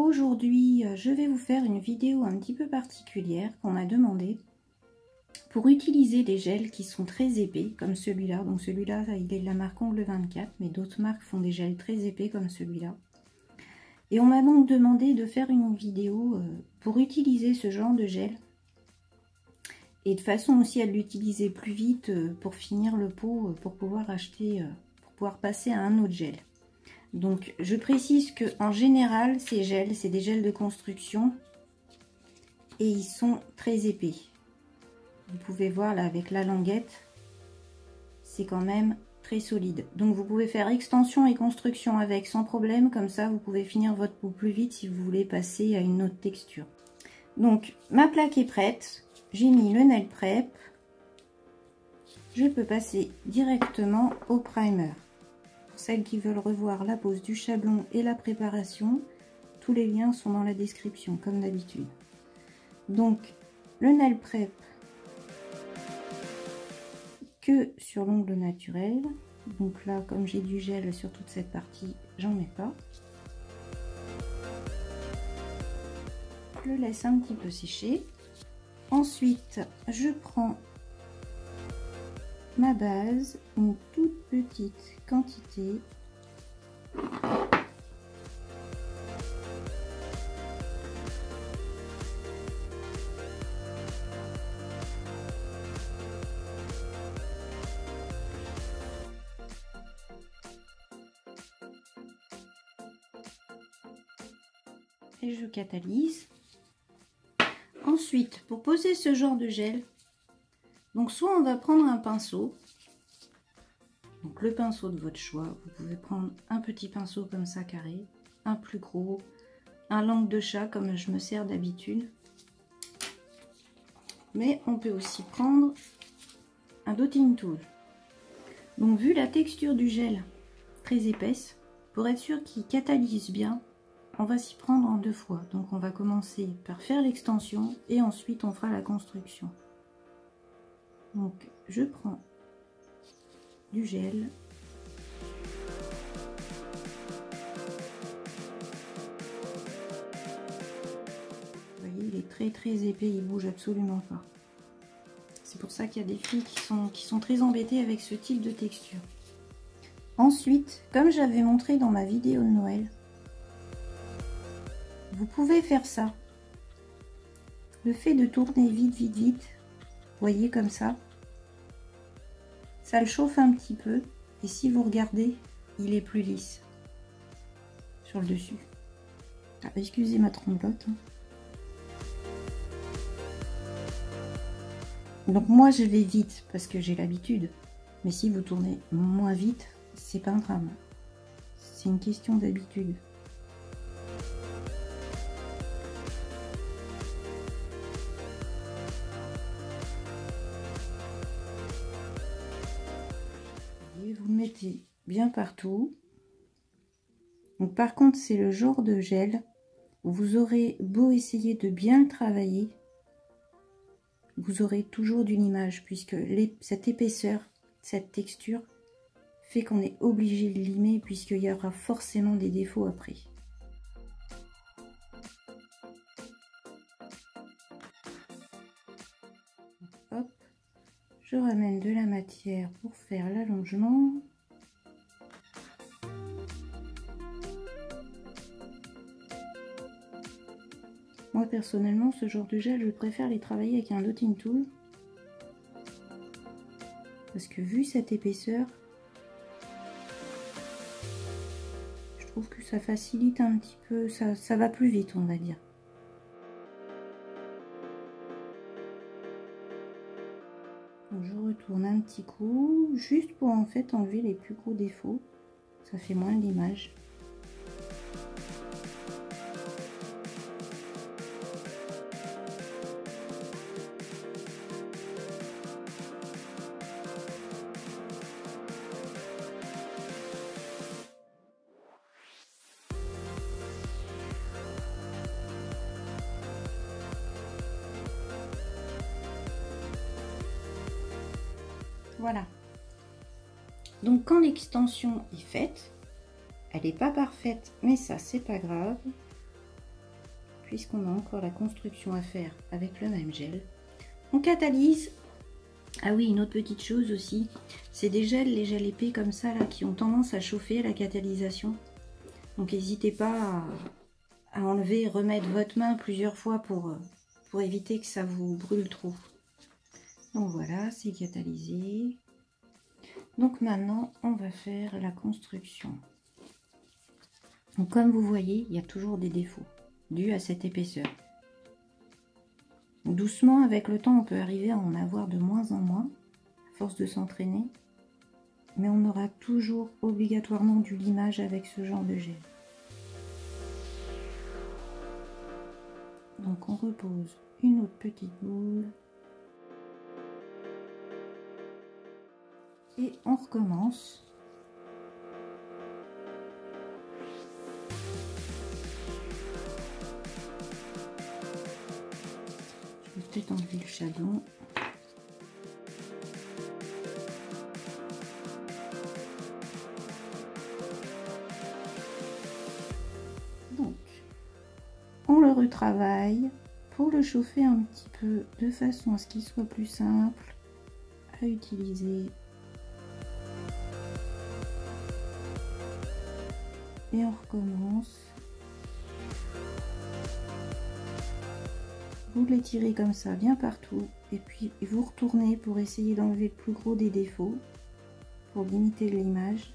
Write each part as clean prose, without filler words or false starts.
aujourd'hui, je vais vous faire une vidéo un petit peu particulière qu'on m'a demandé pour utiliser des gels qui sont très épais comme celui-là. Donc celui-là, il est de la marque Ongle 24, mais d'autres marques font des gels très épais comme celui-là. Et on m'a donc demandé de faire une vidéo pour utiliser ce genre de gel. Et de façon aussi à l'utiliser plus vite pour finir le pot, pour pouvoir acheter, pour pouvoir passer à un autre gel. Donc je précise que en général ces gels, c'est des gels de construction et ils sont très épais. Vous pouvez voir là avec la languette, c'est quand même très solide. Donc vous pouvez faire extension et construction avec sans problème, comme ça vous pouvez finir votre pot plus vite si vous voulez passer à une autre texture. Donc ma plaque est prête, j'ai mis le nail prep, je peux passer directement au primer. Pour celles qui veulent revoir la pose du chablon et la préparation, tous les liens sont dans la description comme d'habitude. Donc le nail prep que sur l'ongle naturel. Donc là, comme j'ai du gel sur toute cette partie, j'en mets pas. Je le laisse un petit peu sécher. Ensuite, je prends ma base, une toute petite quantité. Et je catalyse. Ensuite, pour poser ce genre de gel, donc soit on va prendre un pinceau, donc le pinceau de votre choix, vous pouvez prendre un petit pinceau comme ça carré, un plus gros, un langue de chat comme je me sers d'habitude, mais on peut aussi prendre un dotting tool. Donc vu la texture du gel très épaisse, pour être sûr qu'il catalyse bien, on va s'y prendre en deux fois. Donc on va commencer par faire l'extension et ensuite on fera la construction. Donc je prends du gel. Vous voyez, il est très épais, il bouge absolument pas. C'est pour ça qu'il y a des filles qui sont très embêtées avec ce type de texture. Ensuite, comme j'avais montré dans ma vidéo de Noël, vous pouvez faire ça. Le fait de tourner vite, vous voyez comme ça le chauffe un petit peu. Et si vous regardez, il est plus lisse sur le dessus. Ah, excusez ma tremblote. Donc moi je vais vite parce que j'ai l'habitude. Mais si vous tournez moins vite, c'est pas un drame. C'est une question d'habitude. Vous le mettez bien partout. Donc par contre, c'est le genre de gel où vous aurez beau essayer de bien le travailler, vous aurez toujours d'une image puisque cette épaisseur, cette texture fait qu'on est obligé de limer puisqu'il y aura forcément des défauts après. Hop, je ramène de la matière pour faire l'allongement. Moi personnellement, ce genre de gel, je préfère les travailler avec un dotting tool parce que vu cette épaisseur, je trouve que ça facilite un petit peu, ça va plus vite, on va dire. Donc je retourne un petit coup, juste pour en fait enlever les plus gros défauts, ça fait moins l'image. Voilà. Donc quand l'extension est faite, elle n'est pas parfaite, mais ça c'est pas grave. puisqu'on a encore la construction à faire avec le même gel. On catalyse. Ah oui, une autre petite chose aussi, c'est des gels, les gels épais comme ça là, qui ont tendance à chauffer à la catalysation. Donc n'hésitez pas à enlever et remettre votre main plusieurs fois pour éviter que ça vous brûle trop. Donc voilà, c'est catalysé. Donc maintenant, on va faire la construction. Donc comme vous voyez, il y a toujours des défauts dus à cette épaisseur. Doucement, avec le temps, on peut arriver à en avoir de moins en moins, à force de s'entraîner. Mais on aura toujours obligatoirement du limage avec ce genre de gel. Donc on repose une autre petite boule. Et on recommence. Je vais peut-être enlever le shadow. Donc, on le retravaille pour le chauffer un petit peu de façon à ce qu'il soit plus simple à utiliser. Et on recommence. Vous l'étirez comme ça bien partout et puis vous retournez pour essayer d'enlever le plus gros des défauts pour limiter l'image.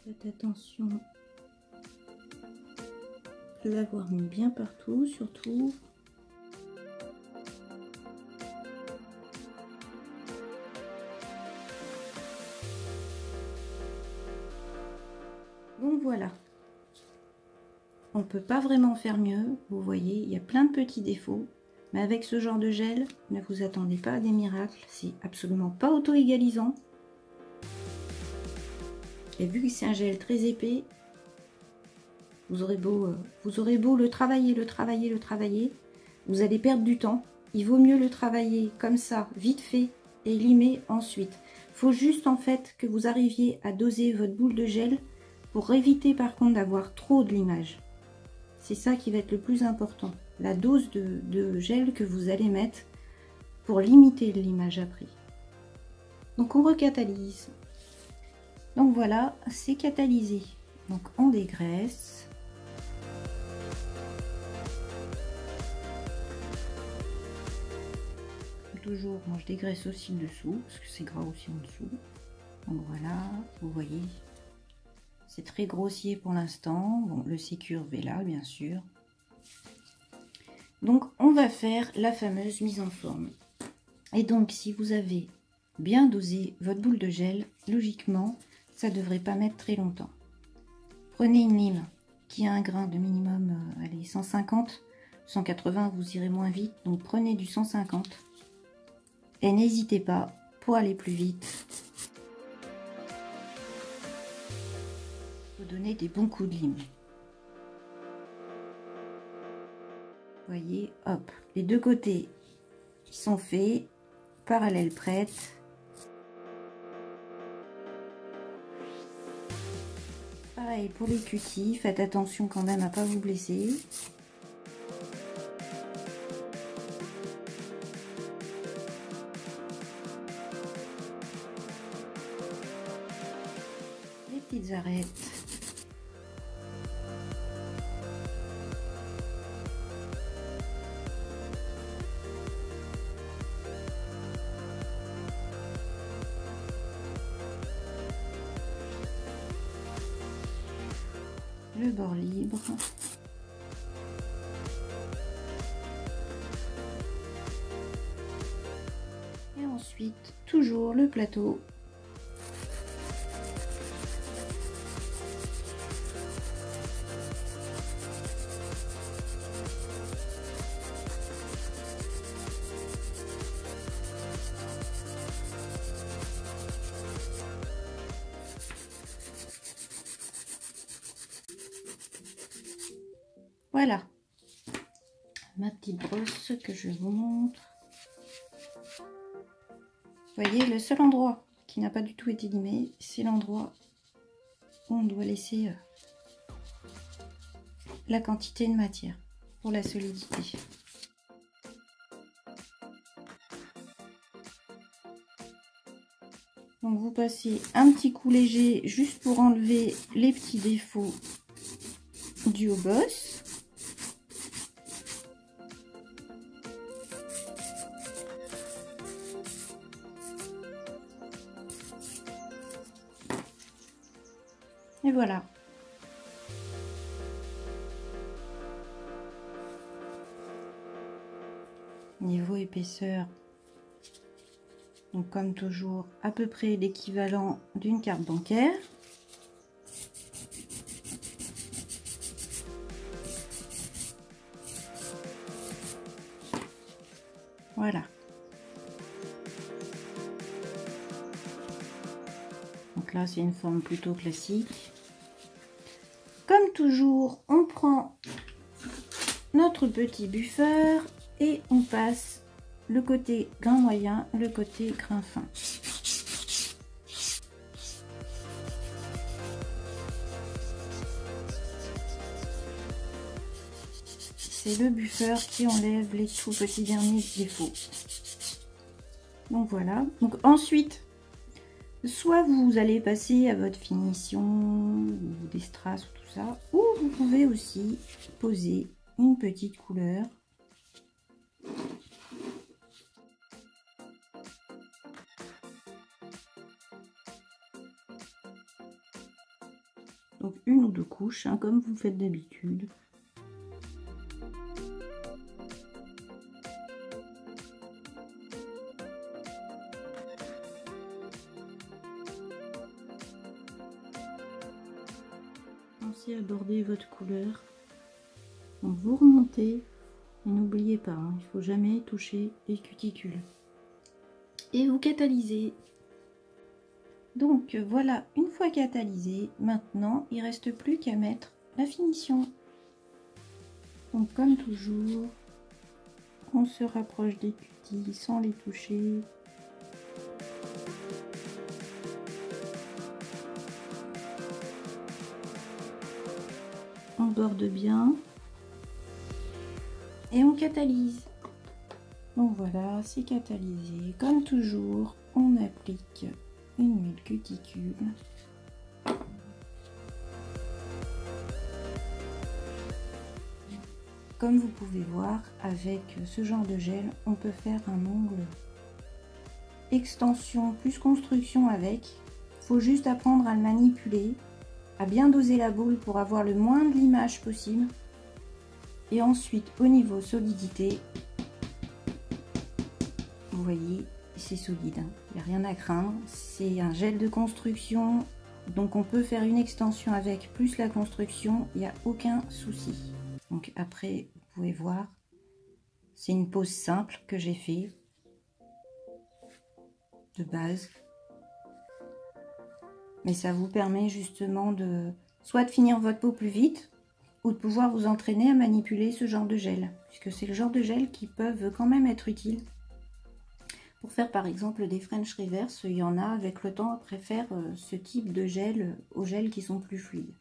Faites attention de l'avoir mis bien partout, surtout. Donc voilà. On ne peut pas vraiment faire mieux. Vous voyez, il y a plein de petits défauts. Mais avec ce genre de gel, ne vous attendez pas à des miracles. C'est absolument pas auto-égalisant. Et vu que c'est un gel très épais, vous aurez beau le travailler, vous allez perdre du temps. Il vaut mieux le travailler comme ça, vite fait, et limer ensuite. Il faut juste en fait que vous arriviez à doser votre boule de gel pour éviter par contre d'avoir trop de limage. C'est ça qui va être le plus important. La dose de gel que vous allez mettre pour limiter le limage après. Donc on recatalyse. Donc voilà, c'est catalysé. Donc on dégraisse. Toujours, moi je dégraisse aussi le dessous, parce que c'est gras aussi en dessous. Donc voilà, vous voyez, c'est très grossier pour l'instant. Bon, le C-curve est là, bien sûr. Donc on va faire la fameuse mise en forme. Et donc si vous avez bien dosé votre boule de gel, logiquement, ça ne devrait pas mettre très longtemps. Prenez une lime qui a un grain de minimum, allez, 150, 180, vous irez moins vite. Donc prenez du 150. Et n'hésitez pas, pour aller plus vite, vous donnez des bons coups de lime. Vous voyez, hop, les deux côtés sont faits, parallèles prêtes. Pareil pour les cutis, faites attention quand même à ne pas vous blesser. Les petites arêtes. bord libre. Et ensuite, toujours le plateau. Voilà, ma petite brosse que je vous montre. Vous voyez, le seul endroit qui n'a pas du tout été limé, c'est l'endroit où on doit laisser la quantité de matière pour la solidité. Donc vous passez un petit coup léger juste pour enlever les petits défauts dus au boss. Et voilà. Niveau épaisseur, donc comme toujours, à peu près l'équivalent d'une carte bancaire. Voilà. Donc là, c'est une forme plutôt classique. Comme toujours, on prend notre petit buffer et on passe le côté grain moyen, le côté grain fin. C'est le buffer qui enlève les tout petits derniers défauts. Donc voilà. Donc ensuite, soit vous allez passer à votre finition, ou des strass ou tout ça, ou vous pouvez aussi poser une petite couleur. Donc une ou deux couches, hein, comme vous faites d'habitude. Pensez à aborder votre couleur. Donc vous remontez, et n'oubliez pas, hein, il ne faut jamais toucher les cuticules. Et vous catalysez. Donc voilà, une fois catalysé, maintenant il ne reste plus qu'à mettre la finition. Donc comme toujours, on se rapproche des cutis sans les toucher. On borde bien et on catalyse. Donc voilà, c'est catalysé. Comme toujours, on applique une huile cuticule. Comme vous pouvez voir, avec ce genre de gel, on peut faire un ongle extension plus construction avec. Il faut juste apprendre à le manipuler, à bien doser la boule pour avoir le moins de limage possible. Et ensuite, au niveau solidité, vous voyez, c'est solide, hein. Il n'y a rien à craindre. C'est un gel de construction, donc on peut faire une extension avec plus la construction, il n'y a aucun souci. Donc après, vous pouvez voir, c'est une pose simple que j'ai fait de base. Mais ça vous permet justement de soit de finir votre peau plus vite, ou de pouvoir vous entraîner à manipuler ce genre de gel, puisque c'est le genre de gel qui peuvent quand même être utiles. Pour faire par exemple des French Reverse, il y en a avec le temps préfèrent ce type de gel aux gels qui sont plus fluides.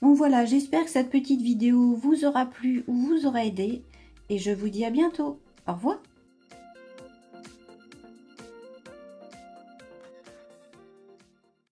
Donc voilà, j'espère que cette petite vidéo vous aura plu ou vous aura aidé, et je vous dis à bientôt. Au revoir.